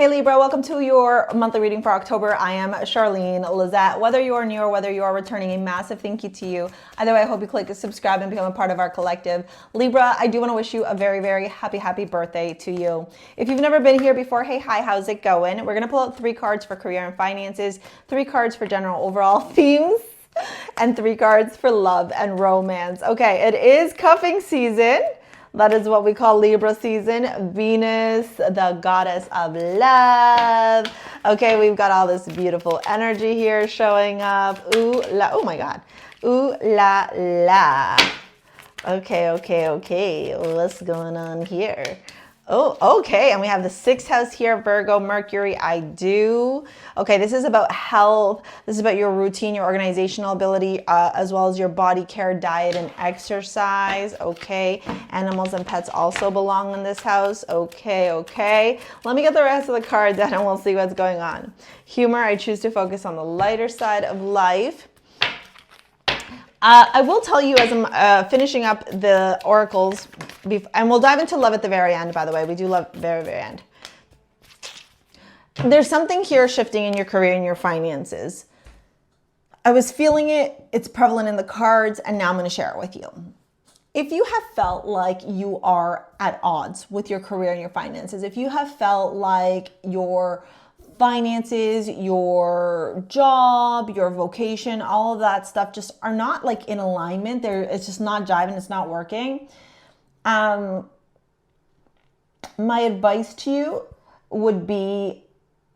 Hey Libra, welcome to your monthly reading for October. I am Charlene Lizette. Whether you are new or whether you are returning, a massive thank you to you. Either way, I hope you click subscribe and become a part of our collective. Libra, I do want to wish you a very, very happy birthday to you. If you've never been here before, hey, hi, how's it going? We're going to pull out 3 cards for career and finances, 3 cards for general overall themes, and 3 cards for love and romance. Okay, it is cuffing season. That is what we call Libra season. Venus, the goddess of love. Okay, we've got all this beautiful energy here showing up. Ooh la, oh my God. Ooh la la. Okay. What's going on here? Oh, okay. And we have the 6th house here, Virgo, Mercury, I do. Okay, this is about health. This is about your routine, your organizational ability, as well as your body care, diet, and exercise. Okay, animals and pets also belong in this house. Okay. Let me get the rest of the cards out and we'll see what's going on. Humor, I choose to focus on the lighter side of life. I will tell you as I'm finishing up the oracles, and we'll dive into love at the very end, by the way. We do love very end. There's something here shifting in your career and your finances. I was feeling it. It's prevalent in the cards, and now I'm going to share it with you. If you have felt like you are at odds with your career and your finances, if you have felt like your finances, your job, your vocation, all of that stuff just are not like in alignment. It's just not jiving. It's not working. My advice to you would be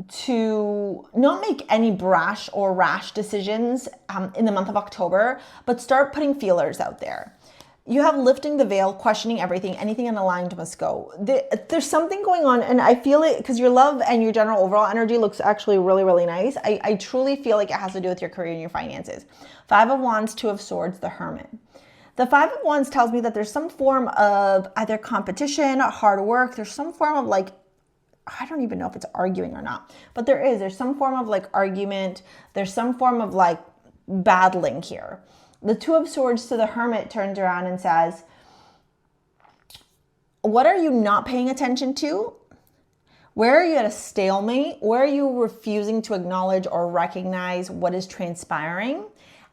to not make any brash or rash decisions in the month of October, but start putting feelers out there. You have lifting the veil, questioning everything, anything unaligned must go. There's something going on, and I feel it because your love and your general overall energy looks actually really nice. I truly feel like it has to do with your career and your finances. 5 of Wands, 2 of Swords, the Hermit. The 5 of Wands tells me that there's some form of either competition, hard work, there's some form of like, I don't even know if it's arguing or not, but there's some form of like argument, there's some form of like battling here. The 2 of Swords to the Hermit turns around and says, what are you not paying attention to? Where are you at a stalemate? Where are you refusing to acknowledge or recognize what is transpiring?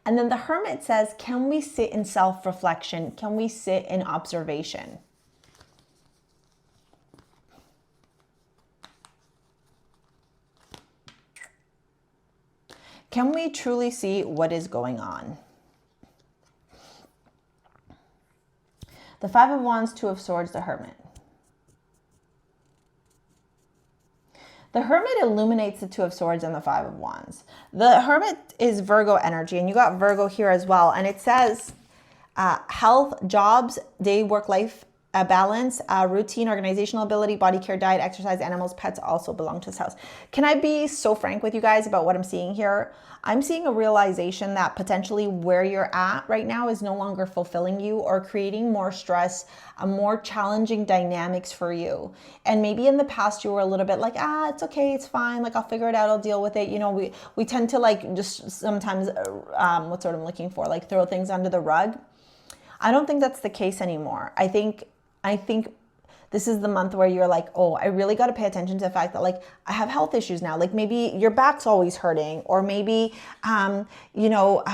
And then the Hermit says, can we sit in self-reflection? Can we sit in observation? Can we truly see what is going on? The 5 of Wands, 2 of Swords, the Hermit. The Hermit illuminates the 2 of Swords and the 5 of Wands. The Hermit is Virgo energy, and you got Virgo here as well. And it says health, jobs, day, work-life balance, routine, organizational ability, body care, diet, exercise, animals, pets also belong to this house. Can I be so frank with you guys about what I'm seeing here? I'm seeing a realization that potentially where you're at right now is no longer fulfilling you or creating more stress, more challenging dynamics for you. And maybe in the past you were a little bit like, it's okay, it's fine, like I'll figure it out, I'll deal with it. You know, we tend to like just sometimes, what's what I'm looking for, like throw things under the rug. I don't think that's the case anymore. I think this is the month where you're like, oh, I really got to pay attention to the fact that like I have health issues now. Like maybe your back's always hurting, or maybe you always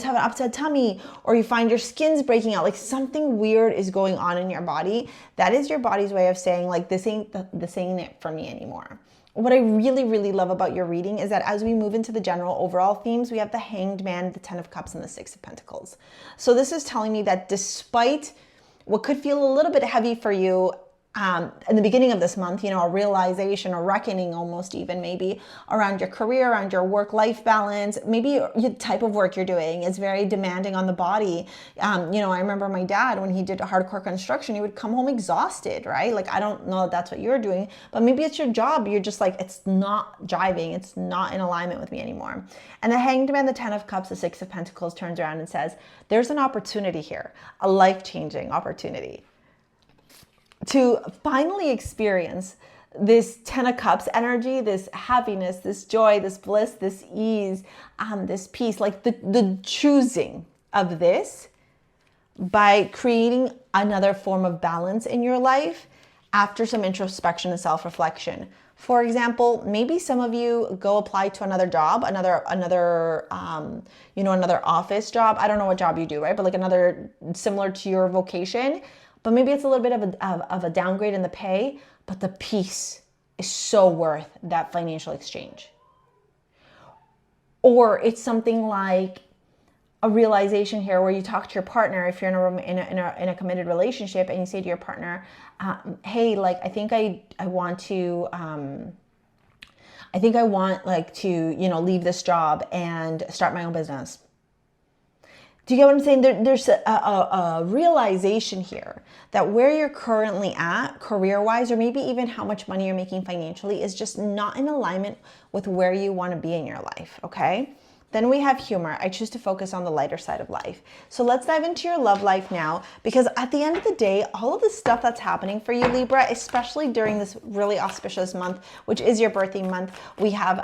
have an upset tummy, or you find your skin's breaking out. Like something weird is going on in your body. That is your body's way of saying like this ain't it for me anymore. What I really love about your reading is that as we move into the general overall themes, we have the Hanged Man, the 10 of Cups, and the 6 of Pentacles. So this is telling me that despite what could feel a little bit heavy for you in the beginning of this month, a realization or reckoning almost even maybe around your career, around your work-life balance, maybe the type of work you're doing is very demanding on the body. I remember my dad, when he did hardcore construction, he would come home exhausted, right? Like, I don't know if that's what you're doing, but maybe it's your job. You're just like, it's not jiving. It's not in alignment with me anymore. And the Hanged Man, the 10 of Cups, the 6 of Pentacles turns around and says, there's an opportunity here, a life-changing opportunity to finally experience this 10 of Cups energy, this happiness, this joy, this bliss, this ease, this peace, like the choosing of this by creating another form of balance in your life after some introspection and self-reflection. For example, maybe some of you go apply to another job, another office job. I don't know what job you do, right? But like another similar to your vocation, but maybe it's a little bit of a downgrade in the pay, but the peace is so worth that financial exchange. Or it's something like a realization here where you talk to your partner, if you're in a committed relationship, and you say to your partner, hey, like, I think I want like to, you know, leave this job and start my own business. Do you get what I'm saying? There's a realization here that where you're currently at career-wise, or maybe even how much money you're making financially, is just not in alignment with where you want to be in your life, okay? Then we have humor. I choose to focus on the lighter side of life. So let's dive into your love life now, because at the end of the day, all of the stuff that's happening for you, Libra, especially during this really auspicious month, which is your birthday month, we have,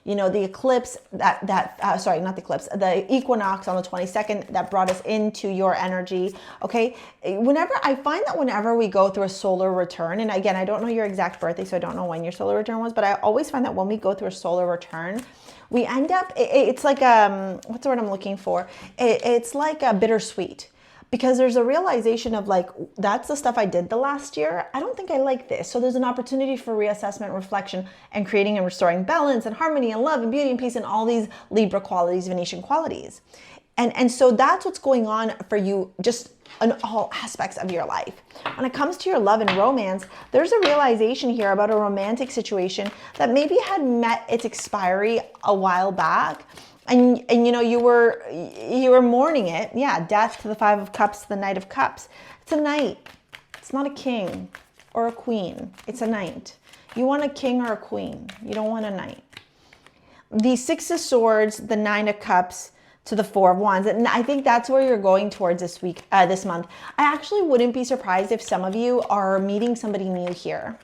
the eclipse the equinox on the 22nd that brought us into your energy, okay? I find that whenever we go through a solar return, and again, I don't know your exact birthday, so I don't know when your solar return was, but I always find that when we go through a solar return, we end up, it's like, what's the word I'm looking for? It's like a bittersweet, because there's a realization of like, that's the stuff I did the last year. I don't think I like this. So there's an opportunity for reassessment, reflection, and creating and restoring balance and harmony and love and beauty and peace and all these Libra qualities, Venetian qualities. And so that's what's going on for you just in all aspects of your life. When it comes to your love and romance, there's a realization here about a romantic situation that maybe had met its expiry a while back, and you know, you were mourning it. Yeah, death to the 5 of Cups, to the Knight of Cups. It's a knight. It's not a king or a queen. It's a knight. You want a king or a queen. You don't want a knight. The 6 of Swords, the 9 of Cups, to the 4 of Wands. And I think that's where you're going towards this month. I actually wouldn't be surprised if some of you are meeting somebody new here.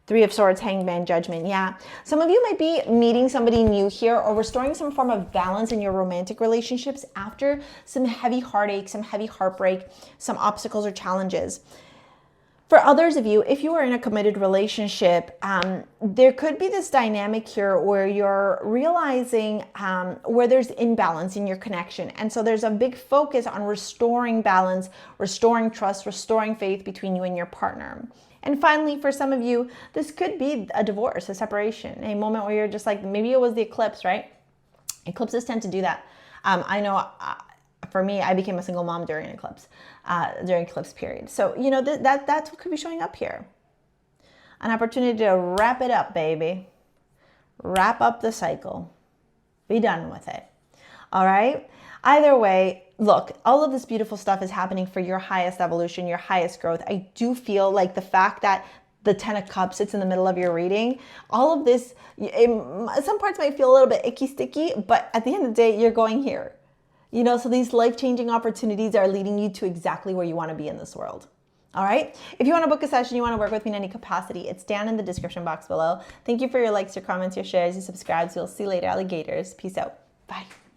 3 of Swords, Hangman, Judgment. Yeah. Some of you might be meeting somebody new here, or restoring some form of balance in your romantic relationships after some heavy heartache, some heavy heartbreak, some obstacles or challenges. For others of you, if you are in a committed relationship, there could be this dynamic here where you're realizing where there's imbalance in your connection. And so there's a big focus on restoring balance, restoring trust, restoring faith between you and your partner. And finally, for some of you, this could be a divorce, a separation, a moment where you're just like, maybe it was the eclipse, right? Eclipses tend to do that. I know for me, I became a single mom during an eclipse, during eclipse period. So, you know, that's what could be showing up here. An opportunity to wrap it up, baby. Wrap up the cycle. Be done with it. All right? Either way, look, all of this beautiful stuff is happening for your highest evolution, your highest growth. I do feel like the fact that the 10 of Cups sits in the middle of your reading, all of this, some parts might feel a little bit icky, sticky, but at the end of the day, you're going here. You know, so these life-changing opportunities are leading you to exactly where you want to be in this world. All right? If you want to book a session, you want to work with me in any capacity, it's down in the description box below. Thank you for your likes, your comments, your shares, your subscribes. We'll see you later, alligators. Peace out. Bye.